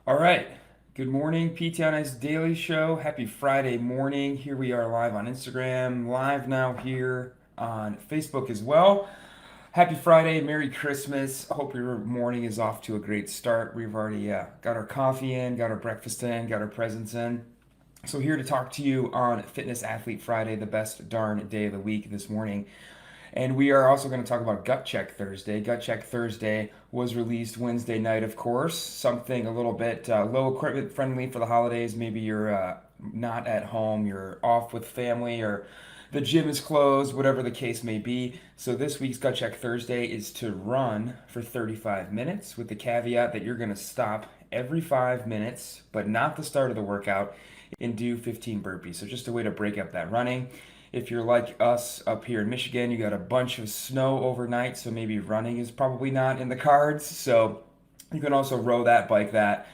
All right. Good morning, PT on Ice Daily Show. Happy Friday morning. Here we are live on Instagram, live now here on Facebook as well. Happy Friday, Merry Christmas. I hope your morning is off to a great start. We've already got our coffee in, got our breakfast in, got our presents in. So, here to talk to you on Fitness Athlete Friday, the best darn day of the week this morning. And we are also going to talk about Gut Check Thursday. Gut Check Thursday was released Wednesday night, of course. Something a little bit low equipment friendly for the holidays. Maybe you're not at home, you're off with family, or the gym is closed, whatever the case may be. So, this week's Gut Check Thursday is to run for 35 minutes with the caveat that you're going to stop every 5 minutes, but not the start of the workout, and do 15 burpees. So, just a way to break up that running. If you're like us up here in Michigan, you got a bunch of snow overnight, so maybe running is probably not in the cards. So you can also row that, bike that,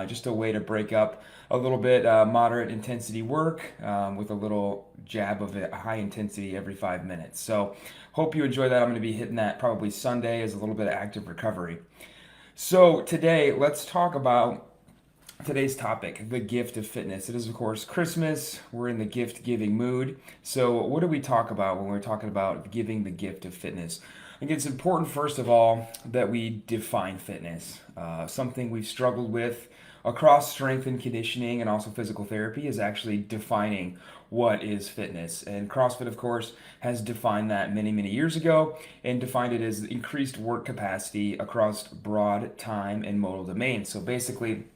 just a way to break up a little bit moderate intensity work with a little jab of it, high intensity every 5 minutes. So hope you enjoy that. I'm going to be hitting that probably Sunday as a little bit of active recovery. So today, let's talk about today's topic, the gift of fitness. It is, of course, Christmas. We're in the gift giving mood. So, what do we talk about when we're talking about giving the gift of fitness? I think it's important, first of all, that we define fitness. Something we've struggled with across strength and conditioning and also physical therapy is actually defining what is fitness. And CrossFit, of course, has defined that many, many years ago and defined it as increased work capacity across broad time and modal domains. So, basically,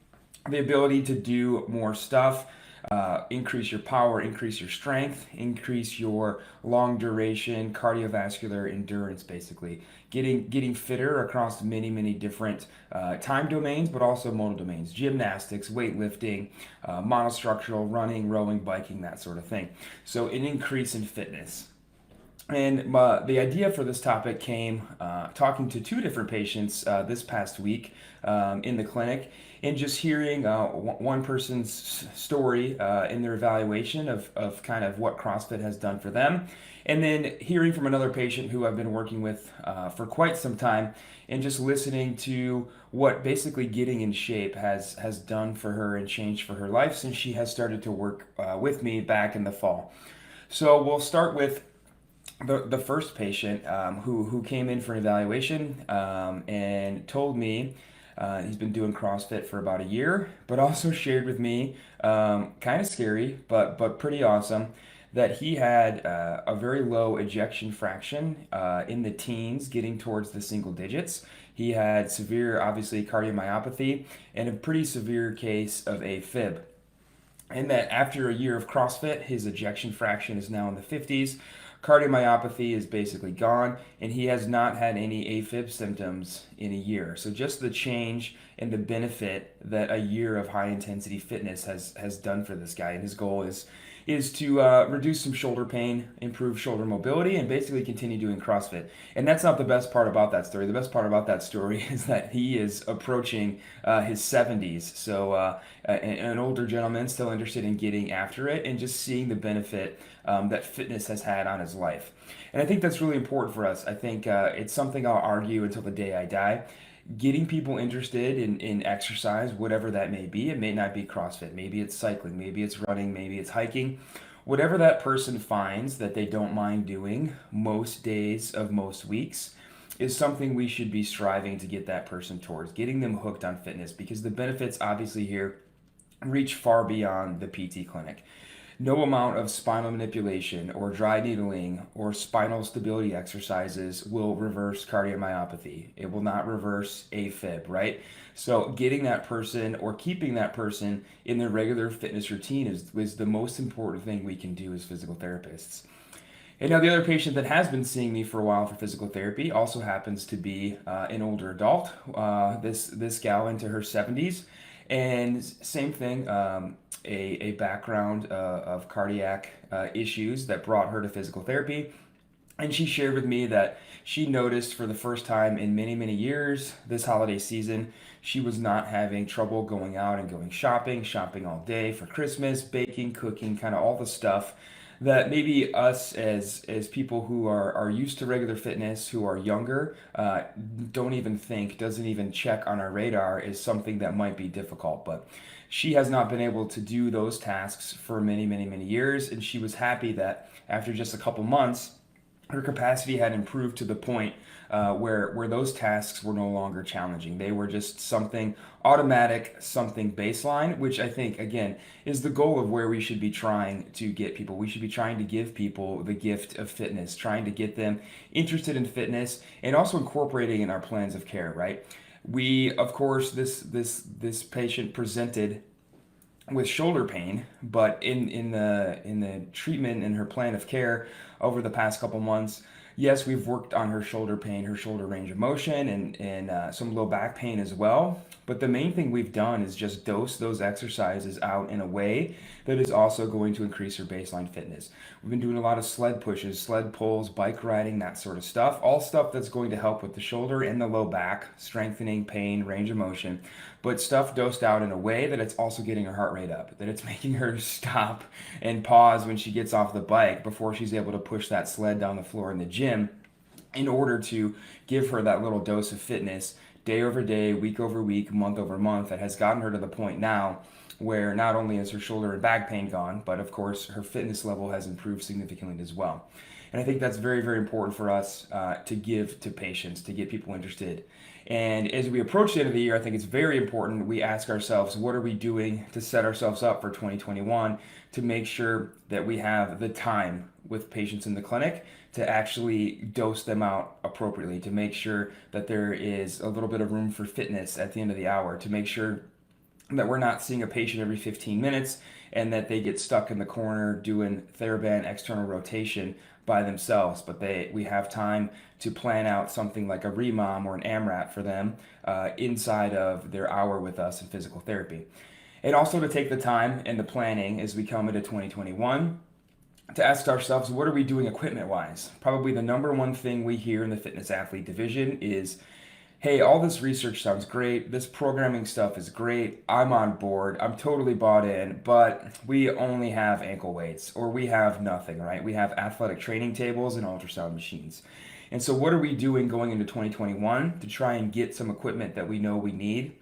the ability to do more stuff, increase your power, increase your strength, increase your long duration cardiovascular endurance, basically getting fitter across many, many different time domains, but also modal domains: gymnastics, weightlifting, monostructural, running, rowing, biking, that sort of thing. So an increase in fitness. And the idea for this topic came talking to two different patients this past week in the clinic, and just hearing one person's story in their evaluation of kind of what CrossFit has done for them, and then hearing from another patient who I've been working with for quite some time, and just listening to what basically getting in shape has done for her and changed for her life since she has started to work with me back in the fall. So we'll start with the first patient who came in for an evaluation and told me he's been doing CrossFit for about a year, but also shared with me, kind of scary, but pretty awesome, that he had a very low ejection fraction in the teens, getting towards the single digits. He had severe, obviously, cardiomyopathy and a pretty severe case of AFib, and that after a year of CrossFit, his ejection fraction is now in the 50s. Cardiomyopathy is basically gone, and he has not had any AFib symptoms in a year. So just the change and the benefit that a year of high intensity fitness has done for this guy. And his goal is to reduce some shoulder pain, improve shoulder mobility, and basically continue doing CrossFit. And that's not the best part about that story. The best part about that story is that he is approaching his 70s. So an older gentleman still interested in getting after it and just seeing the benefit that fitness has had on his life. And I think that's really important for us. I think it's something I'll argue until the day I die. Getting people interested in exercise, whatever that may be. It may not be CrossFit, maybe it's cycling, maybe it's running, maybe it's hiking. Whatever that person finds that they don't mind doing most days of most weeks is something we should be striving to get that person towards, getting them hooked on fitness, because the benefits obviously here reach far beyond the PT clinic. No amount of spinal manipulation or dry needling or spinal stability exercises will reverse cardiomyopathy. It will not reverse AFib, right? So getting that person or keeping that person in their regular fitness routine is the most important thing we can do as physical therapists. And now the other patient that has been seeing me for a while for physical therapy also happens to be an older adult. This gal into her 70s, and same thing, a background of cardiac issues that brought her to physical therapy. And she shared with me that she noticed for the first time in many, many years this holiday season, she was not having trouble going out and going shopping all day for Christmas, baking, cooking, kind of all the stuff that maybe us as people who are used to regular fitness, who are younger, don't even think, doesn't even check on our radar is something that might be difficult. But she has not been able to do those tasks for many, many, many years, and she was happy that after just a couple months, her capacity had improved to the point where those tasks were no longer challenging. They were just something automatic, something baseline, which I think again is the goal of where we should be trying to get people. We should be trying to give people the gift of fitness, trying to get them interested in fitness, and also incorporating in our plans of care. Right? We, of course, this patient presented with shoulder pain, but in the treatment in her plan of care over the past couple months, yes, we've worked on her shoulder pain, her shoulder range of motion, and some low back pain as well. But the main thing we've done is just dose those exercises out in a way that is also going to increase her baseline fitness. We've been doing a lot of sled pushes, sled pulls, bike riding, that sort of stuff. All stuff that's going to help with the shoulder and the low back, strengthening pain, range of motion, but stuff dosed out in a way that it's also getting her heart rate up, that it's making her stop and pause when she gets off the bike before she's able to push that sled down the floor in the gym, in order to give her that little dose of fitness day over day, week over week, month over month, that has gotten her to the point now where not only is her shoulder and back pain gone, but of course her fitness level has improved significantly as well. And I think that's very, very important for us to give to patients, to get people interested. And as we approach the end of the year, I think it's very important we ask ourselves, what are we doing to set ourselves up for 2021 to make sure that we have the time with patients in the clinic to actually dose them out appropriately, to make sure that there is a little bit of room for fitness at the end of the hour, to make sure that we're not seeing a patient every 15 minutes and that they get stuck in the corner doing TheraBand external rotation by themselves, but we have time to plan out something like a remom or an AMRAP for them inside of their hour with us in physical therapy. And also to take the time and the planning as we come into 2021 to ask ourselves, what are we doing equipment wise? Probably the number one thing we hear in the fitness athlete division is, hey, all this research sounds great. This programming stuff is great. I'm on board. I'm totally bought in, but we only have ankle weights, or we have nothing, right? We have athletic training tables and ultrasound machines. And so what are we doing going into 2021 to try and get some equipment that we know we need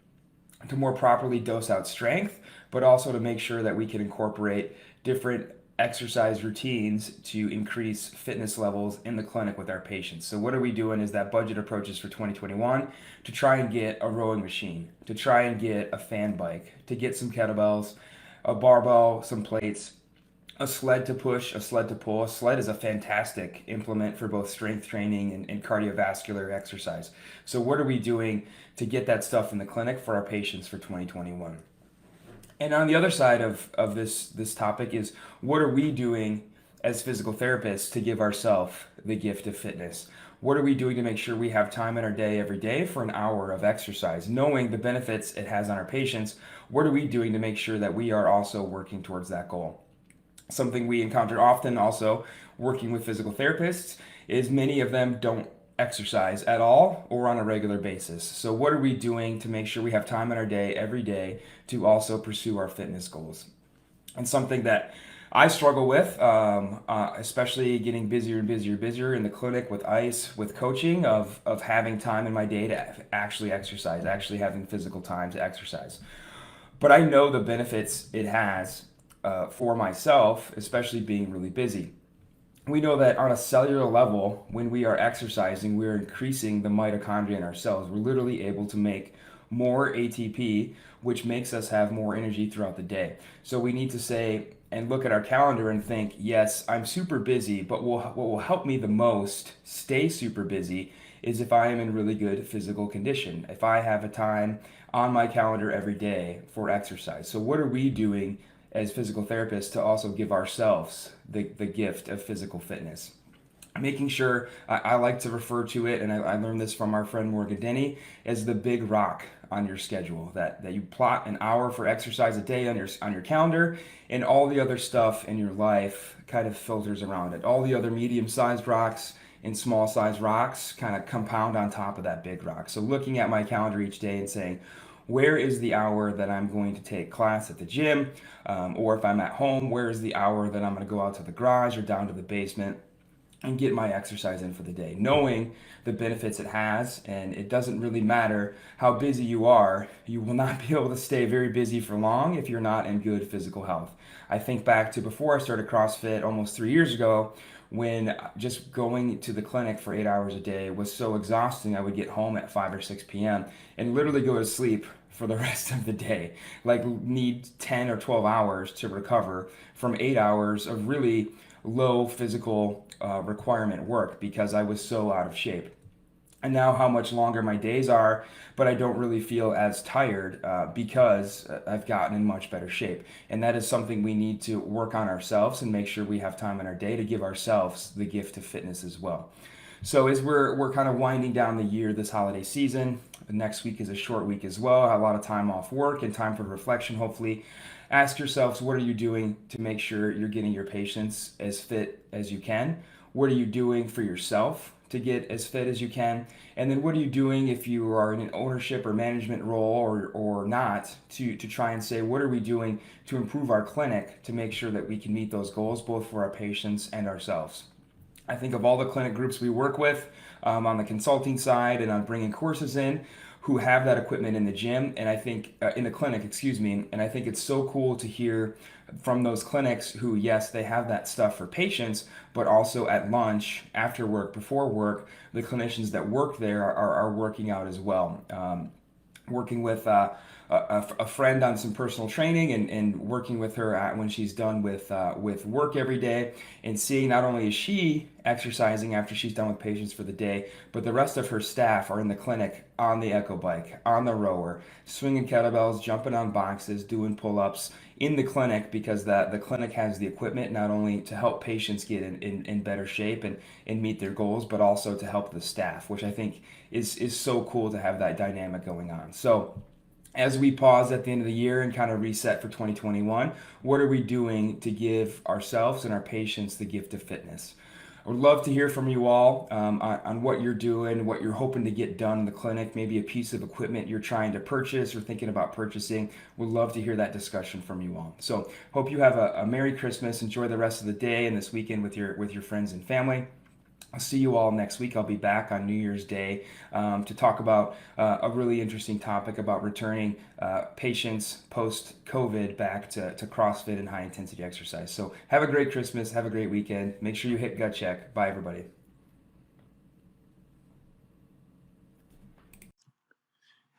to more properly dose out strength, but also to make sure that we can incorporate different exercise routines to increase fitness levels in the clinic with our patients. So what are we doing is that budget approaches for 2021 to try and get a rowing machine, to try and get a fan bike, to get some kettlebells, a barbell, some plates, a sled to push, a sled to pull. A sled is a fantastic implement for both strength training and cardiovascular exercise. So what are we doing to get that stuff in the clinic for our patients for 2021? And on the other side of this topic is, what are we doing as physical therapists to give ourselves the gift of fitness? What are we doing to make sure we have time in our day every day for an hour of exercise? Knowing the benefits it has on our patients, what are we doing to make sure that we are also working towards that goal? Something we encounter often also working with physical therapists is many of them don't exercise at all or on a regular basis. So what are we doing to make sure we have time in our day every day to also pursue our fitness goals? And something that I struggle with, especially getting busier and busier and busier in the clinic with ICE, with coaching, of having time in my day to actually exercise, actually having physical time to exercise. But I know the benefits it has for myself, especially being really busy. We know that on a cellular level, when we are exercising, we're increasing the mitochondria in our cells. We're literally able to make more ATP, which makes us have more energy throughout the day. So we need to say and look at our calendar and think, yes, I'm super busy, but what will help me the most stay super busy is if I am in really good physical condition, if I have a time on my calendar every day for exercise. So what are we doing as physical therapists to also give ourselves the gift of physical fitness? Making sure, I like to refer to it, and I learned this from our friend Morgan Denny, as the big rock on your schedule, that you plot an hour for exercise a day on your calendar, and all the other stuff in your life kind of filters around it. All the other medium-sized rocks and small-sized rocks kind of compound on top of that big rock. So looking at my calendar each day and saying, Where is the hour that I'm going to take class at the gym? Or if I'm at home, where is the hour that I'm going to go out to the garage or down to the basement and get my exercise in for the day, knowing the benefits it has. And it doesn't really matter how busy you are, you will not be able to stay very busy for long if you're not in good physical health. I think back to before I started CrossFit almost 3 years ago, when just going to the clinic for 8 hours a day was so exhausting. I would get home at 5 or 6 p.m. and literally go to sleep for the rest of the day, like need 10 or 12 hours to recover from 8 hours of really low physical requirement work because I was so out of shape. And now how much longer my days are, but I don't really feel as tired because I've gotten in much better shape. And that is something we need to work on ourselves and make sure we have time in our day to give ourselves the gift of fitness as well. So as we're kind of winding down the year this holiday season, the next week is a short week as well, a lot of time off work and time for reflection, hopefully. Ask yourselves, what are you doing to make sure you're getting your patients as fit as you can? What are you doing for yourself to get as fit as you can? And then what are you doing if you are in an ownership or management role or not to try and say, what are we doing to improve our clinic to make sure that we can meet those goals both for our patients and ourselves? I think of all the clinic groups we work with on the consulting side and on bringing courses in who have that equipment in the gym and I think in the clinic, excuse me, and I think it's so cool to hear from those clinics who, yes, they have that stuff for patients, but also at lunch, after work, before work, the clinicians that work there are working out as well. Working with a friend on some personal training and working with her when she's done with work every day and seeing not only is she exercising after she's done with patients for the day, but the rest of her staff are in the clinic on the echo bike, on the rower, swinging kettlebells, jumping on boxes, doing pull-ups in the clinic because the clinic has the equipment not only to help patients get in better shape and meet their goals, but also to help the staff, which I think is so cool to have that dynamic going on. So as we pause at the end of the year and kind of reset for 2021, what are we doing to give ourselves and our patients the gift of fitness? I would love to hear from you all on what you're doing, what you're hoping to get done in the clinic, maybe a piece of equipment you're trying to purchase or thinking about purchasing. We'd love to hear that discussion from you all. So hope you have a Merry Christmas. Enjoy the rest of the day and this weekend with your friends and family. I'll see you all next week. I'll be back on New Year's Day to talk about a really interesting topic about returning patients post-COVID back to CrossFit and high-intensity exercise. So have a great Christmas. Have a great weekend. Make sure you hit gut check. Bye, everybody.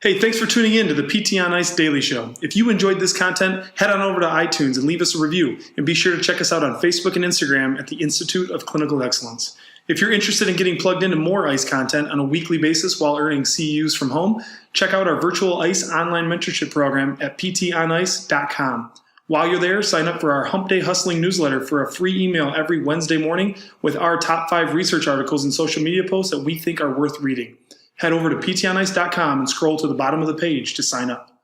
Hey, thanks for tuning in to the PT on Ice Daily Show. If you enjoyed this content, head on over to iTunes and leave us a review. And be sure to check us out on Facebook and Instagram at the Institute of Clinical Excellence. If you're interested in getting plugged into more ICE content on a weekly basis while earning CEUs from home, check out our virtual ICE online mentorship program at ptonice.com. While you're there, sign up for our Hump Day Hustling newsletter for a free email every Wednesday morning with our top 5 research articles and social media posts that we think are worth reading. Head over to ptonice.com and scroll to the bottom of the page to sign up.